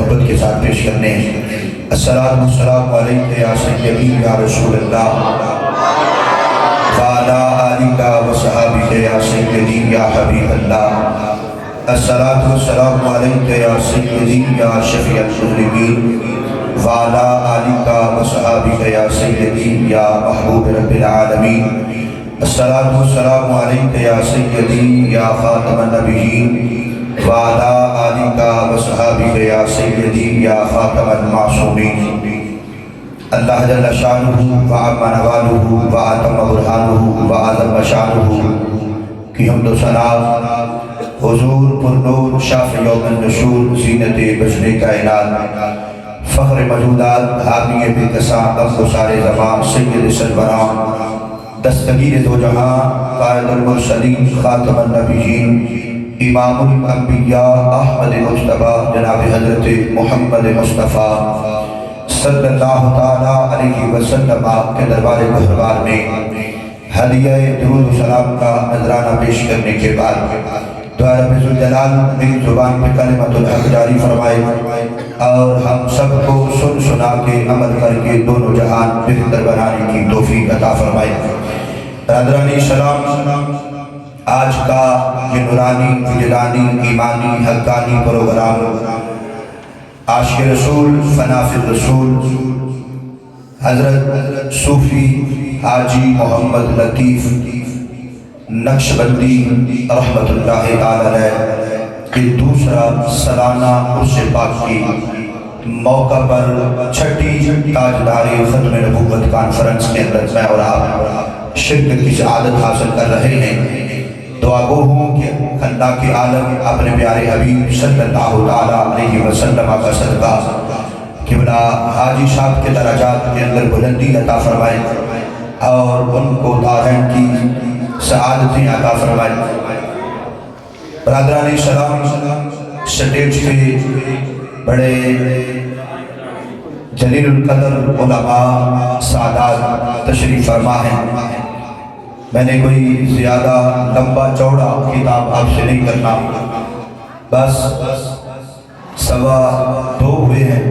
محبت کے ساتھ پیش کرنے ہیں۔ الصلاۃ والسلام علیک یا سیدی یا رسول اللہ وعلی آلک و صحابک یا سیدی یا حبیب اللہ۔ الصلاۃ والسلام علیک یا سیدی یا شفیع المذنبین وعلی آلک و صحابک یا سیدی یا محبوب رب العالمین۔ الصلاۃ والسلام علیک یا سیدی یا خاتم النبیین وعلی آلک و صحابک یا سیدی یا خاتم المعصومین۔ اللہ جل شانہ وعم نوالہ وعتم برہانہ وعظم شانہ کی حمد و ثنا حضور پرنور شافع یوم النشور زینت بشر کائنات فخر موجودات حامی بے کساں غم گسار زمان سید سروران دستگیر دو جہاں قائد المرسلین خاتم النبیین امام الانبیاء احمد مجتبی جناب حضرت محمد مصطفیٰ صلی اللہ تعالیٰ علیہ وسلم کے دربار مہربان میں ہدیہ درود و سلام کا نذرانہ پیش کرنے کے بعد دعا رب ذوالجلال میری زبان پہ کلمۃ الحق جاری فرمائے اور ہم سب کو سن سنا کے عمل کر کے دونوں جہان بہتر بنانے کی توفیق عطا فرمائے۔ برادران سلام، آج کا یہ نورانی وجدانی ایمانی حقانی پروگرام عاشق رسول فنافذ رسول حضرت صوفی حاجی محمد لطیف نقشبندی رحمت اللہ تعالی علیہ کے دوسرا سالانہ عرس پاک کی موقع پر چھٹی تاجداری ختم نبوت کانفرنس کے اندر میں اور آپ شرکت کی سعادت حاصل کر رہے ہیں۔ دعا گو ہوں کہ اللہ کے عالم اپنے پیارے حبیب صلی اللہ تعالیٰ علیہ وسلم کا صدقہ قبلہ حاجی صاحب کے درجات کے اندر بلندی عطا فرمائے اور ان کو دارین کی سعادتیں عطا فرمائے۔ برادران سلام، سٹیج پہ بڑے جلیل القدر علماء سعادات تشریف فرما ہیں۔ میں نے کوئی زیادہ لمبا چوڑا خطاب آپ سے نہیں کرنا، بس 2:15 ہوئے ہیں۔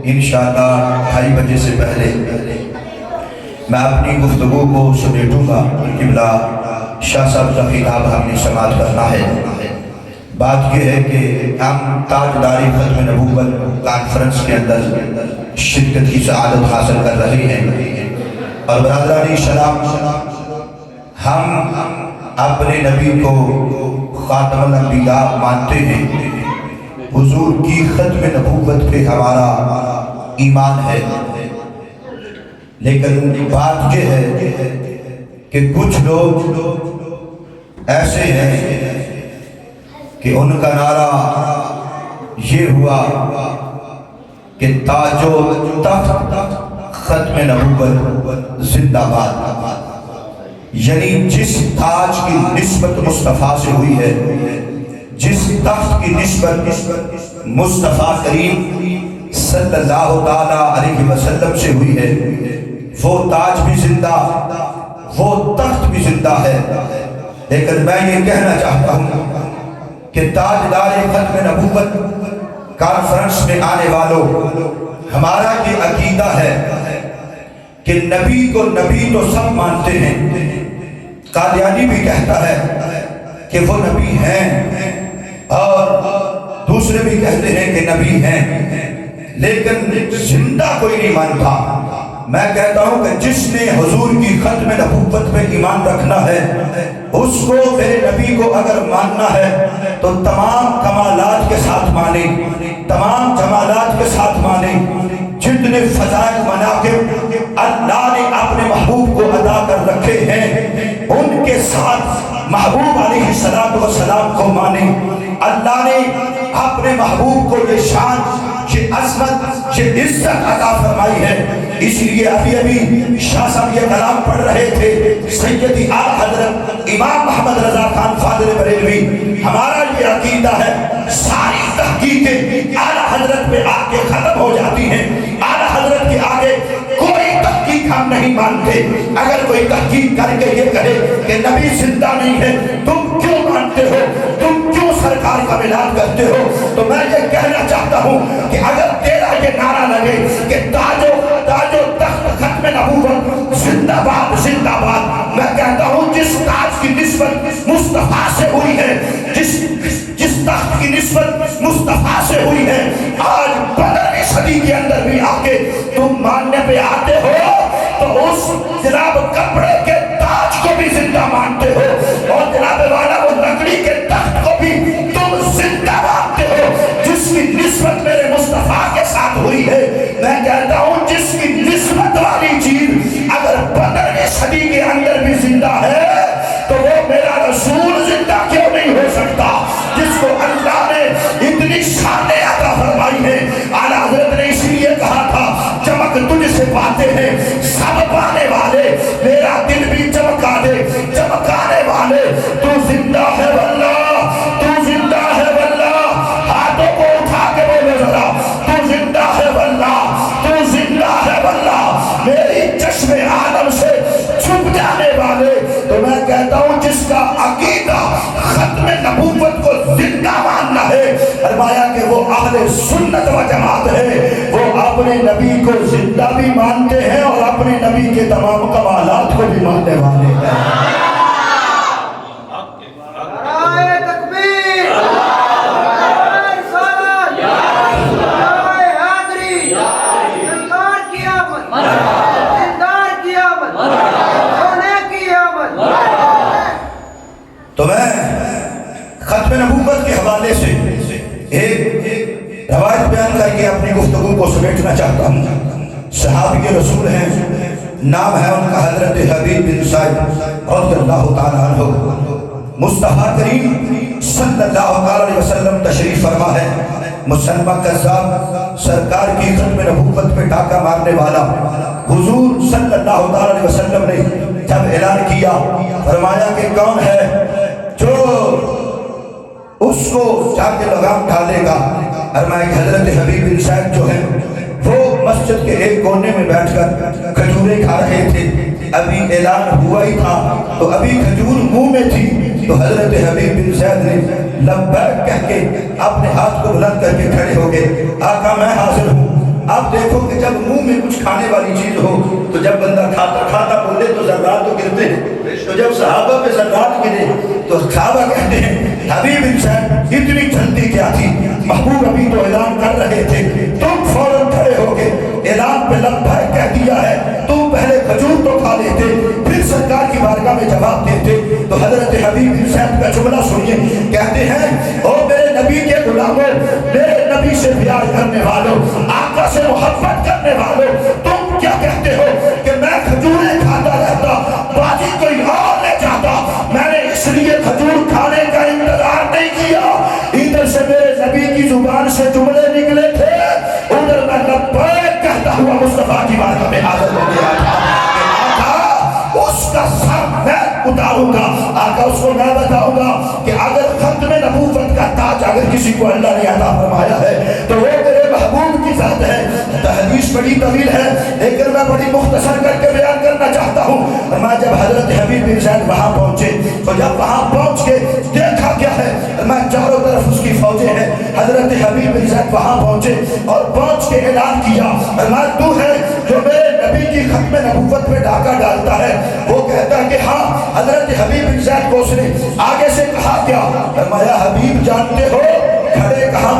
انشاءاللہ 2:30 بجے سے پہلے میں اپنی گفتگو کو سمیٹوں گا۔ قبلہ شاہ صاحب کا خطاب ہم نے سماعت کرنا ہے۔ بات یہ ہے کہ ہم تاجداری ختم نبوت کانفرنس کے اندر شرکت کی سعادت حاصل کر رہے ہیں، اور برادران سلام، ہم اپنے نبی کو خاتم الانبیاء مانتے ہیں، حضور کی ختم نبوت پہ ہمارا ایمان ہے، لیکن بات یہ ہے کہ کچھ لوگ ایسے ہیں کہ ان کا نعرہ یہ ہوا کہ تاج و تخت ختم نبوت زندہ باد، یعنی جس تاج کی نسبت مصطفیٰ سے ہوئی ہے، جس تخت کی نسبت مصطفیٰ کریم صلی اللہ تعالیٰ علیہ وسلم سے ہوئی ہے، وہ تاج بھی زندہ، وہ تخت بھی زندہ ہے۔ لیکن میں یہ کہنا چاہتا ہوں کہ تاجدار ختم نبوت کانفرنس میں آنے والوں، ہمارا یہ عقیدہ ہے کہ نبی کو نبی تو سب مانتے ہیں، قادیانی بھی کہتا ہے کہ وہ نبی ہیں اور دوسرے بھی کہتے ہیں کہ نبی ہیں، لیکن زندہ کوئی نہیں مانتا۔ میں کہتا ہوں کہ جس نے حضور کی ختم نبوت پہ ایمان رکھنا ہے، اس کو میرے نبی کو اگر ماننا ہے تو تمام کمالات کے ساتھ مانے، تمام جمالات کے ساتھ مانے، جتنے فضائل مناقب اللہ نے اپنے محبوب کو عطا کر رکھے ہیں ان کے ساتھ محبوب علیہ السلام کو مانے۔ اللہ نے اپنے محبوب کو یہ شان، یہ عظمت، یہ عزت عطا فرمائی ہے۔ اس لیے ابھی شاہ صاحب یہ کلام پڑھ رہے تھے، سیدی اعلیٰ حضرت امام محمد رضا خان فاضل بریلوی، ہمارا یہ عقیدہ ہے ساری تحقیقیں اعلیٰ حضرت پہ آ کے ختم ہو جاتی ہیں، اعلیٰ حضرت کے آگے کوئی تحقیق ہم نہیں مانتے۔ اگر کوئی تحقیق کر کے یہ کہے کہ نبی زندہ نہیں ہے، تم کیوں مانتے ہو، تم کیوں سرکار کا ملاد کرتے ہو، تو میں یہ کہنا چاہتا چاہتا ہوں کہ اگر تیرا یہ نعرہ لگے کہ تاج و تخت ختم نبوت زندہ باد زندہ باد، میں کہتا ہوں جس تاج کی نسبت مصطفیٰ سے ہوئی ہے، جس تخت کی نسبت مصطفیٰ سے ہوئی ہے، آج 15ویں صدی کے اندر بھی آ کے تم ماننے پہ آتے ہو تو اس جناب کپڑے کے تاج کو بھی زندہ مانتے ہو، اور جناب والا وہ لکڑی کے تخت کو بھی تم زندہ مانتے ہو جس کی نسبت میرے مصطفیٰ کے ساتھ ہوئی ہے۔ میں کہتا ہوں جس کی نسبت والی چیز اگر 15ویں صدی کے اندر بھی زندہ ہے تو وہ میرا رسول زندہ کیوں نہیں ہو سکتا، جس کو اللہ نے اتنی شانیں عطا فرمائی ہے۔ اعلیٰ حضرت نے اسی لیے کہا تھا چمک تجھ سے پاتے ہیں سب پانے والے، میرا دل بھی چمکا دے چمکانے والے، تو زندہ ہے واللہ، تو زندہ ہے واللہ، ہاتھوں کو اٹھا کے بولو ذرا، تو زندہ ہے واللہ، تو زندہ ہے واللہ، میری چشم عالم سے چھپ جانے والے۔ تو میں کہتا ہوں جس کا عقیدہ ختم نبوت کو زندہ ماننا ہے، فرمایا کہ وہ اہل سنت و جماعت ہے، وہ اپنے نبی کو زندہ بھی مانتے ہیں اور اپنے نبی کے تمام کمالات کو بھی ماننے والے ہیں۔ تو میں ختم نبوت کے حوالے سے ایک روایت بیان کر کے اپنی گفتگو کو سمیٹنا چاہتا ہوں۔ صحابی کے رسول ہیں، نام ہے ان کا حضرت حبیب بن سعید رضی اللہ تعالیٰ عنہ۔ مصطفیٰ کریم صلی اللہ علیہ وسلم تشریف فرما ہے، مسلمہ کذاب سرکار کی ختم نبوت پہ ڈاکہ مارنے والا حضور صلی اللہ علیہ وسلم نے جب اعلان کیا، فرمایا کہ کون ہے جو اس کو جا کے لگام ڈالے گا؟ فرمایا کہ حضرت حبیب بن سعید جو ہیں وہ مسجد کے ایک کونے میں بیٹھ کر کھجوریں کھا رہے تھے، ابھی اعلان ہوا ہی تھا تو ابھی کھجور منہ میں تھی، تو حضرت حبیب بن سعید نے لبیک کہہ کے اپنے ہاتھ کو بلند کر کے کھڑے ہو گئے، آقا میں حاضر ہوں۔ آپ دیکھو کہ جب منہ میں کچھ کھانے والی چیز ہو تو جب بندہ کھاتا کھاتا بولے تو ذرات تو گرتے ہیں، تو جب صحابہ پہ ذرات گرے تو صحابہ کہتے ہیں حبیب بن سعید اتنی جلدی کیا تھی، محبوب ابھی تو اعلان کر رہے تھے، تم فوراً کھڑے ہو کے اعلان پہ لبیک کہہ دیا ہے، تم پہلے کھجور تو کھا لیتے پھر سرکار کی بارگاہ میں جواب دیتے۔ تو حضرت حبیب بن سعید کا جملہ سنیے، کہتے ہیں او میرے نبی کے غلاموں، میرے نبی سے پیار کرنے والوں، آقا سے محبت کرنے والوں، تم کیا کہتے ہو کہ میں کھجوریں کھاتا رہتا باقی کوئی اور نہیں چاہتا؟ میں نے اس لیے کھجور کھانے کا انتظار نہیں کیا، ادھر سے میرے نبی کی زبان سے جملے نکلے تھے، ادھر میں لبیک کہتا ہوا مصطفیٰ کی بارگاہ میں حاضر ہو گیا تھا کہ آقا اس کا سر میں اتاروں گا، آقا اس کو میں بتاؤں گا کہ اگر ختم نبوت کا تاج اگر کسی کو اللہ نے عطا فرمایا ہے تو وہ میرے محبوب کی ذات ہے۔ حدیث بڑی طویل ہے لیکن میں بڑی مختصر کر کے بیان کرنا چاہتا ہوں۔ میں جب حضرت حبیب بن سعید وہاں پہنچے تو جب وہاں پہنچ کے دیکھا کیا ہے، میں چاروں طرف اس کی فوجیں ہیں، حضرت حبیب بن سعید وہاں پہنچے اور پہنچ کے اعلان کیا، میں تو ہے جو میرے نبی کی ختم نبوت پہ ڈاکہ ڈالتا ہے؟ وہ کہتا ہے کہ ہاں۔ حضرت حبیب بن سعید کو اس نے آگے سے کہا کیا؟ فرمایا حبیب جانتے ہو کھڑے کہاں